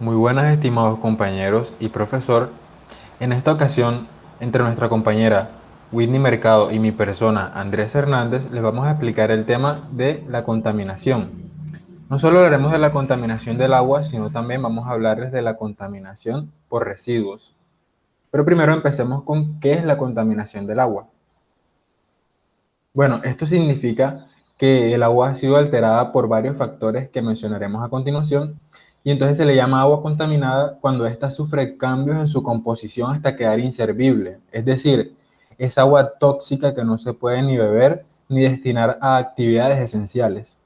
Muy buenas, estimados compañeros y profesor. En esta ocasión, entre nuestra compañera Whitney Mercado y mi persona Andrés Hernández, les vamos a explicar el tema de la contaminación. No solo hablaremos de la contaminación del agua, sino también vamos a hablarles de la contaminación por residuos. Pero primero empecemos con qué es la contaminación del agua. Bueno, esto significa que el agua ha sido alterada por varios factores que mencionaremos a continuación y entonces se le llama agua contaminada cuando ésta sufre cambios en su composición hasta quedar inservible. Es decir, es agua tóxica que no se puede ni beber ni destinar a actividades esenciales.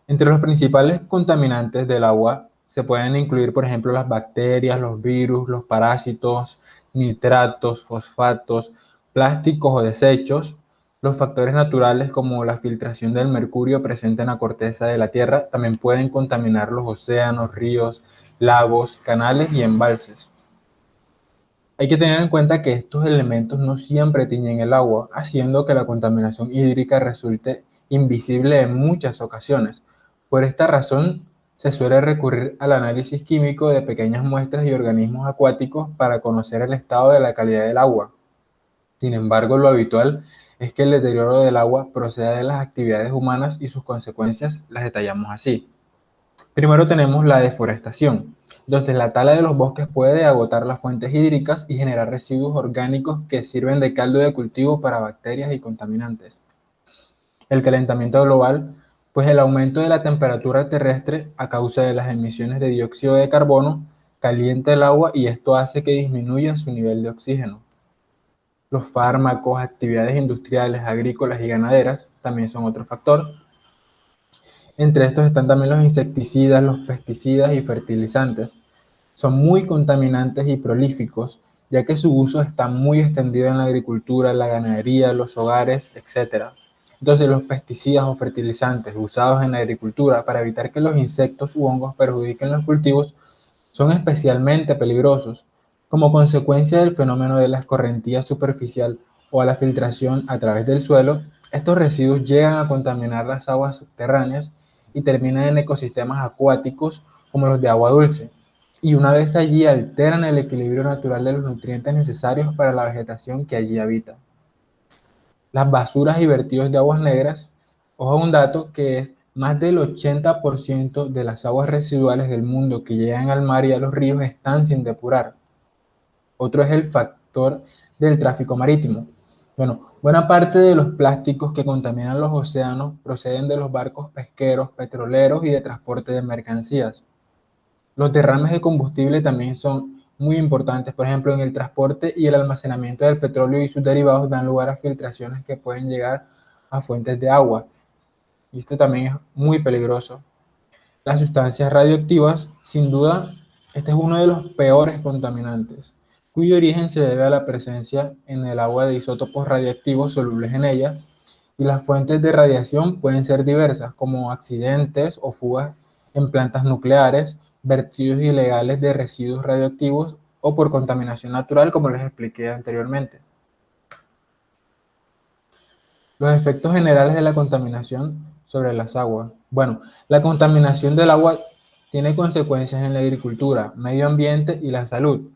Entre los principales contaminantes del agua se pueden incluir, por ejemplo, las bacterias, los virus, los parásitos, nitratos, fosfatos, plásticos o desechos. Los factores naturales como la filtración del mercurio presente en la corteza de la Tierra también pueden contaminar los océanos, ríos, lagos, canales y embalses. Hay que tener en cuenta que estos elementos no siempre tiñen el agua, haciendo que la contaminación hídrica resulte invisible en muchas ocasiones. Por esta razón, se suele recurrir al análisis químico de pequeñas muestras y organismos acuáticos para conocer el estado de la calidad del agua. Sin embargo, lo habitual es que el deterioro del agua proceda de las actividades humanas y sus consecuencias las detallamos así. Primero tenemos la deforestación. Entonces, la tala de los bosques puede agotar las fuentes hídricas y generar residuos orgánicos que sirven de caldo de cultivo para bacterias y contaminantes. El calentamiento global, pues el aumento de la temperatura terrestre a causa de las emisiones de dióxido de carbono calienta el agua y esto hace que disminuya su nivel de oxígeno. Los fármacos, actividades industriales, agrícolas y ganaderas también son otro factor. Entre estos están también los insecticidas, los pesticidas y fertilizantes. Son muy contaminantes y prolíficos, ya que su uso está muy extendido en la agricultura, la ganadería, los hogares, etc. Entonces, los pesticidas o fertilizantes usados en la agricultura para evitar que los insectos u hongos perjudiquen los cultivos son especialmente peligrosos. Como consecuencia del fenómeno de la escorrentía superficial o a la filtración a través del suelo, estos residuos llegan a contaminar las aguas subterráneas y terminan en ecosistemas acuáticos como los de agua dulce. Y una vez allí alteran el equilibrio natural de los nutrientes necesarios para la vegetación que allí habita. Las basuras y vertidos de aguas negras, ojo a un dato que es más del 80% de las aguas residuales del mundo que llegan al mar y a los ríos están sin depurar. Otro es el factor del tráfico marítimo. Bueno, buena parte de los plásticos que contaminan los océanos proceden de los barcos pesqueros, petroleros y de transporte de mercancías. Los derrames de combustible también son muy importantes. Por ejemplo, en el transporte y el almacenamiento del petróleo y sus derivados dan lugar a filtraciones que pueden llegar a fuentes de agua. Y esto también es muy peligroso. Las sustancias radioactivas, sin duda, este es uno de los peores contaminantes, cuyo origen se debe a la presencia en el agua de isótopos radiactivos solubles en ella, y las fuentes de radiación pueden ser diversas, como accidentes o fugas en plantas nucleares, vertidos ilegales de residuos radioactivos o por contaminación natural, como les expliqué anteriormente. Los efectos generales de la contaminación sobre las aguas. Bueno, la contaminación del agua tiene consecuencias en la agricultura, medio ambiente y la salud.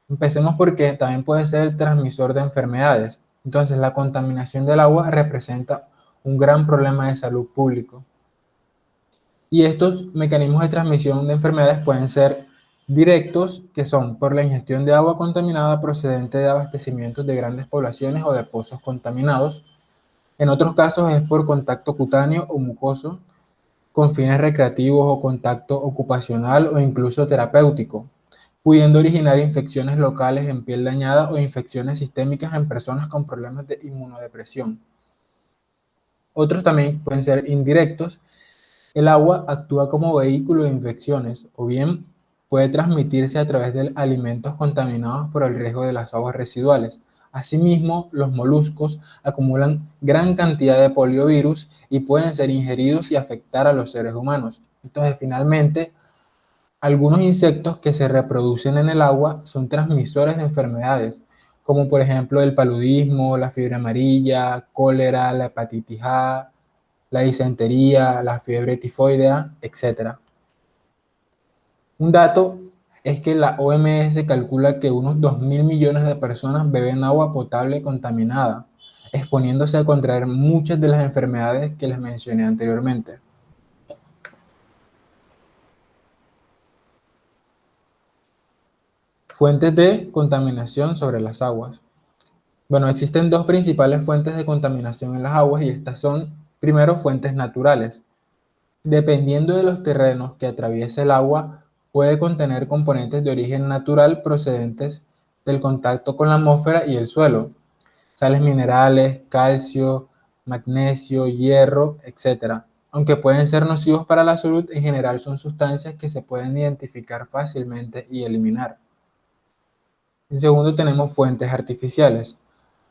Empecemos porque también puede ser transmisor de enfermedades. Entonces, la contaminación del agua representa un gran problema de salud público. Y estos mecanismos de transmisión de enfermedades pueden ser directos, que son por la ingestión de agua contaminada procedente de abastecimientos de grandes poblaciones o de pozos contaminados. En otros casos es por contacto cutáneo o mucoso, con fines recreativos o contacto ocupacional o incluso terapéutico, pudiendo originar infecciones locales en piel dañada o infecciones sistémicas en personas con problemas de inmunodepresión. Otros también pueden ser indirectos. El agua actúa como vehículo de infecciones o bien puede transmitirse a través de alimentos contaminados por el riesgo de las aguas residuales. Asimismo, los moluscos acumulan gran cantidad de poliovirus y pueden ser ingeridos y afectar a los seres humanos. Entonces, finalmente, algunos insectos que se reproducen en el agua son transmisores de enfermedades, como por ejemplo el paludismo, la fiebre amarilla, cólera, la hepatitis A, la disentería, la fiebre tifoidea, etc. Un dato es que la OMS calcula que unos 2.000 millones de personas beben agua potable contaminada, exponiéndose a contraer muchas de las enfermedades que les mencioné anteriormente. Fuentes de contaminación sobre las aguas. Bueno, existen dos principales fuentes de contaminación en las aguas y estas son, primero, fuentes naturales. Dependiendo de los terrenos que atraviesa el agua, puede contener componentes de origen natural procedentes del contacto con la atmósfera y el suelo, sales minerales, calcio, magnesio, hierro, etcétera. Aunque pueden ser nocivos para la salud, en general son sustancias que se pueden identificar fácilmente y eliminar. En segundo, tenemos fuentes artificiales.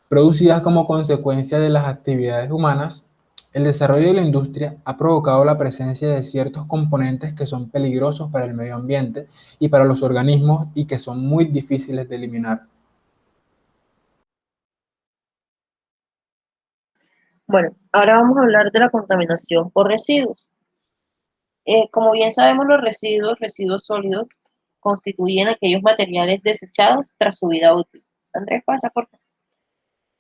Producidas como consecuencia de las actividades humanas, el desarrollo de la industria ha provocado la presencia de ciertos componentes que son peligrosos para el medio ambiente y para los organismos y que son muy difíciles de eliminar. Bueno, ahora vamos a hablar de la contaminación por residuos. Como bien sabemos, los residuos sólidos, constituyen aquellos materiales desechados tras su vida útil. Andrés, pasa por favor.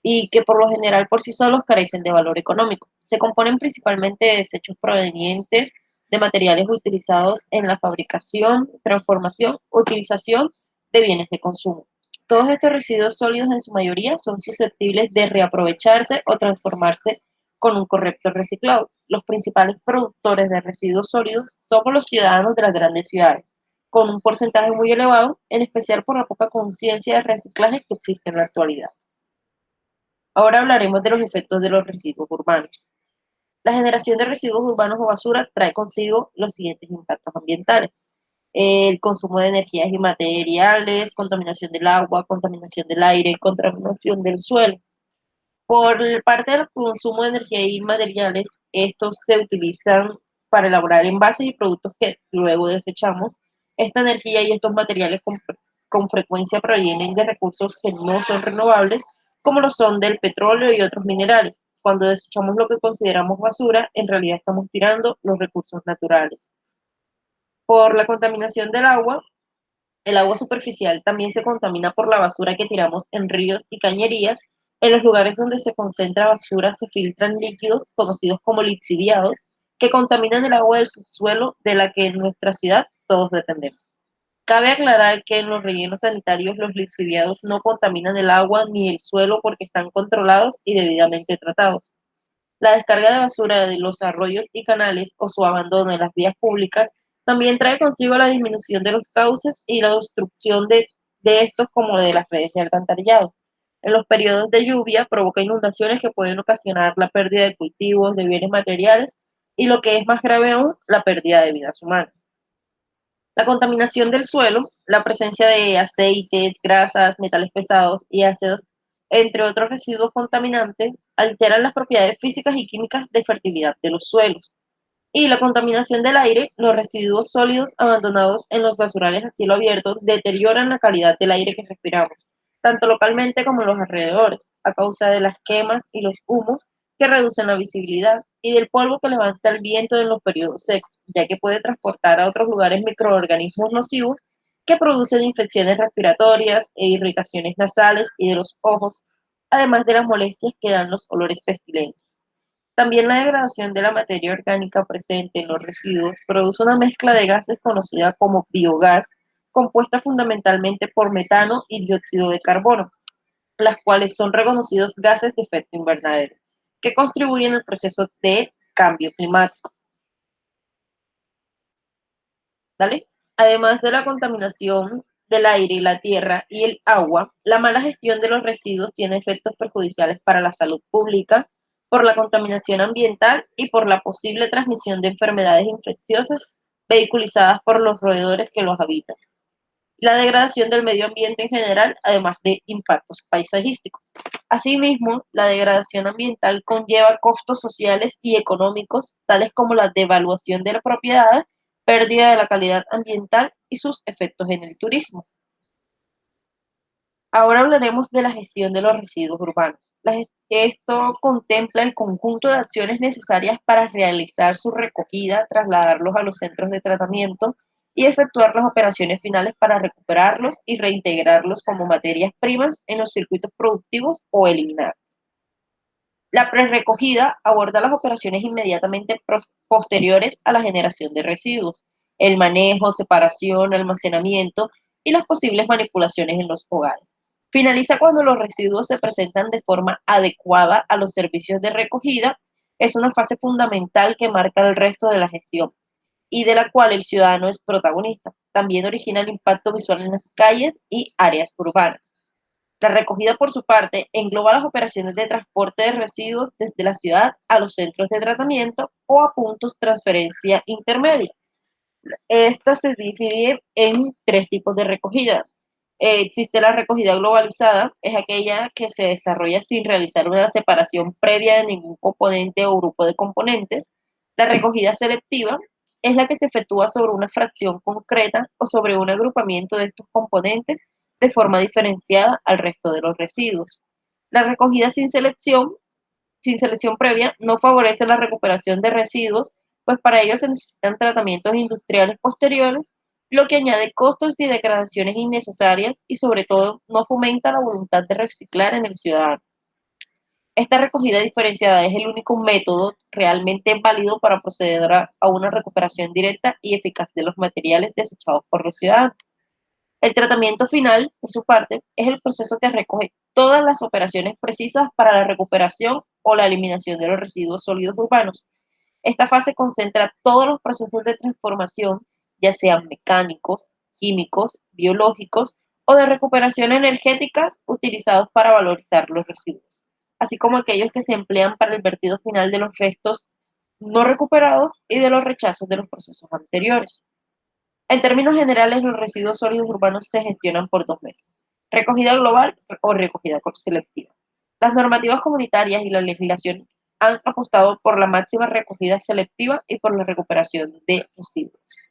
Y que por lo general por sí solos carecen de valor económico. Se componen principalmente de desechos provenientes de materiales utilizados en la fabricación, transformación, utilización de bienes de consumo. Todos estos residuos sólidos en su mayoría son susceptibles de reaprovecharse o transformarse con un correcto reciclado. Los principales productores de residuos sólidos somos los ciudadanos de las grandes ciudades, con un porcentaje muy elevado, en especial por la poca conciencia de reciclaje que existe en la actualidad. Ahora hablaremos de los efectos de los residuos urbanos. La generación de residuos urbanos o basura trae consigo los siguientes impactos ambientales: el consumo de energías y materiales, contaminación del agua, contaminación del aire, contaminación del suelo. Por parte del consumo de energía y materiales, estos se utilizan para elaborar envases y productos que luego desechamos. Esta energía y estos materiales con frecuencia provienen de recursos que no son renovables, como lo son del petróleo y otros minerales. Cuando desechamos lo que consideramos basura, en realidad estamos tirando los recursos naturales. Por la contaminación del agua, el agua superficial también se contamina por la basura que tiramos en ríos y cañerías. En los lugares donde se concentra basura se filtran líquidos conocidos como lixiviados que contaminan el agua del subsuelo de la que en nuestra ciudad todos dependemos. Cabe aclarar que en los rellenos sanitarios los lixiviados no contaminan el agua ni el suelo porque están controlados y debidamente tratados. La descarga de basura de los arroyos y canales o su abandono en las vías públicas también trae consigo la disminución de los cauces y la obstrucción de estos como de las redes de alcantarillado. En los periodos de lluvia provoca inundaciones que pueden ocasionar la pérdida de cultivos, de bienes materiales y, lo que es más grave aún, la pérdida de vidas humanas. La contaminación del suelo, la presencia de aceites, grasas, metales pesados y ácidos, entre otros residuos contaminantes, alteran las propiedades físicas y químicas de fertilidad de los suelos. Y la contaminación del aire, los residuos sólidos abandonados en los basurales a cielo abierto deterioran la calidad del aire que respiramos, tanto localmente como en los alrededores, a causa de las quemas y los humos que reducen la visibilidad, y del polvo que levanta el viento en los periodos secos, ya que puede transportar a otros lugares microorganismos nocivos que producen infecciones respiratorias e irritaciones nasales y de los ojos, además de las molestias que dan los olores pestilentes. También la degradación de la materia orgánica presente en los residuos produce una mezcla de gases conocida como biogás, compuesta fundamentalmente por metano y dióxido de carbono, las cuales son reconocidos gases de efecto invernadero, que contribuyen al proceso de cambio climático. ¿Vale? Además de la contaminación del aire y la tierra y el agua, la mala gestión de los residuos tiene efectos perjudiciales para la salud pública por la contaminación ambiental y por la posible transmisión de enfermedades infecciosas vehiculizadas por los roedores que los habitan. La degradación del medio ambiente en general, además de impactos paisajísticos. Asimismo, la degradación ambiental conlleva costos sociales y económicos, tales como la devaluación de la propiedad, pérdida de la calidad ambiental y sus efectos en el turismo. Ahora hablaremos de la gestión de los residuos urbanos. Esto contempla el conjunto de acciones necesarias para realizar su recogida, trasladarlos a los centros de tratamiento y efectuar las operaciones finales para recuperarlos y reintegrarlos como materias primas en los circuitos productivos o eliminar. La prerecogida aborda las operaciones inmediatamente posteriores a la generación de residuos, el manejo, separación, almacenamiento y las posibles manipulaciones en los hogares. Finaliza cuando los residuos se presentan de forma adecuada a los servicios de recogida. Es una fase fundamental que marca el resto de la gestión y de la cual el ciudadano es protagonista. También origina el impacto visual en las calles y áreas urbanas. La recogida, por su parte, engloba las operaciones de transporte de residuos desde la ciudad a los centros de tratamiento o a puntos de transferencia intermedia. Esta se divide en tres tipos de recogida. Existe la recogida globalizada, es aquella que se desarrolla sin realizar una separación previa de ningún componente o grupo de componentes. La recogida selectiva es la que se efectúa sobre una fracción concreta o sobre un agrupamiento de estos componentes de forma diferenciada al resto de los residuos. La recogida sin selección previa, no favorece la recuperación de residuos, pues para ello se necesitan tratamientos industriales posteriores, lo que añade costos y degradaciones innecesarias y sobre todo no fomenta la voluntad de reciclar en el ciudadano. Esta recogida diferenciada es el único método realmente válido para proceder a una recuperación directa y eficaz de los materiales desechados por los ciudadanos. El tratamiento final, por su parte, es el proceso que recoge todas las operaciones precisas para la recuperación o la eliminación de los residuos sólidos urbanos. Esta fase concentra todos los procesos de transformación, ya sean mecánicos, químicos, biológicos o de recuperación energética utilizados para valorizar los residuos, así como aquellos que se emplean para el vertido final de los restos no recuperados y de los rechazos de los procesos anteriores. En términos generales, los residuos sólidos urbanos se gestionan por dos métodos: recogida global o recogida selectiva. Las normativas comunitarias y la legislación han apostado por la máxima recogida selectiva y por la recuperación de residuos.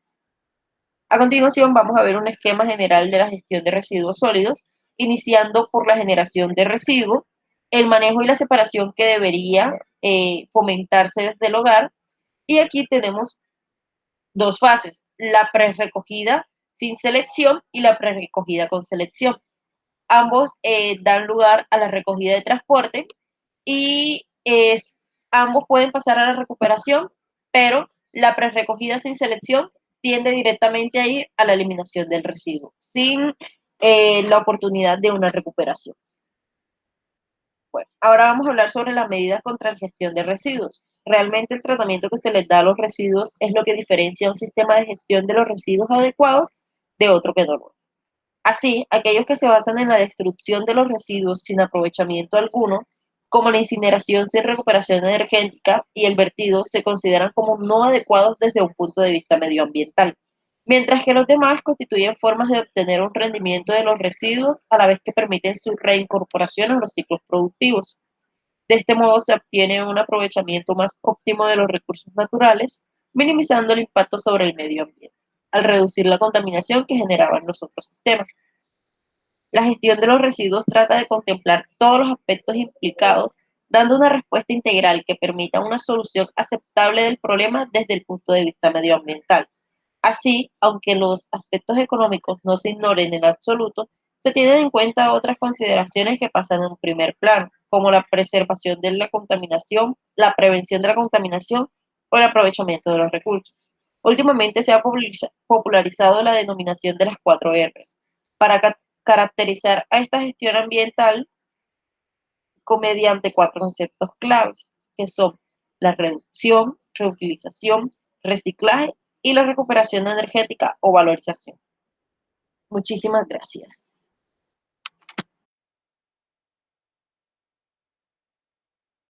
A continuación, vamos a ver un esquema general de la gestión de residuos sólidos, iniciando por la generación de residuos, el manejo y la separación que debería fomentarse desde el hogar. Y aquí tenemos dos fases: la prerecogida sin selección y la prerecogida con selección. Ambos dan lugar a la recogida de transporte y ambos pueden pasar a la recuperación, pero la prerecogida sin selección tiende directamente a ir a la eliminación del residuo, sin la oportunidad de una recuperación. Bueno, ahora vamos a hablar sobre las medidas contra la gestión de residuos. Realmente el tratamiento que se les da a los residuos es lo que diferencia un sistema de gestión de los residuos adecuados de otro que no lo es. Así, aquellos que se basan en la destrucción de los residuos sin aprovechamiento alguno, como la incineración sin recuperación energética y el vertido, se consideran como no adecuados desde un punto de vista medioambiental, mientras que los demás constituyen formas de obtener un rendimiento de los residuos a la vez que permiten su reincorporación a los ciclos productivos. De este modo se obtiene un aprovechamiento más óptimo de los recursos naturales, minimizando el impacto sobre el medio ambiente, al reducir la contaminación que generaban los otros sistemas. La gestión de los residuos trata de contemplar todos los aspectos implicados, dando una respuesta integral que permita una solución aceptable del problema desde el punto de vista medioambiental. Así, aunque los aspectos económicos no se ignoren en absoluto, se tienen en cuenta otras consideraciones que pasan en un primer plano, como la preservación de la contaminación, la prevención de la contaminación o el aprovechamiento de los recursos. Últimamente se ha popularizado la denominación de las 4 R's para caracterizar a esta gestión ambiental mediante 4 conceptos claves, que son la reducción, reutilización, reciclaje y la recuperación energética o valorización. Muchísimas gracias.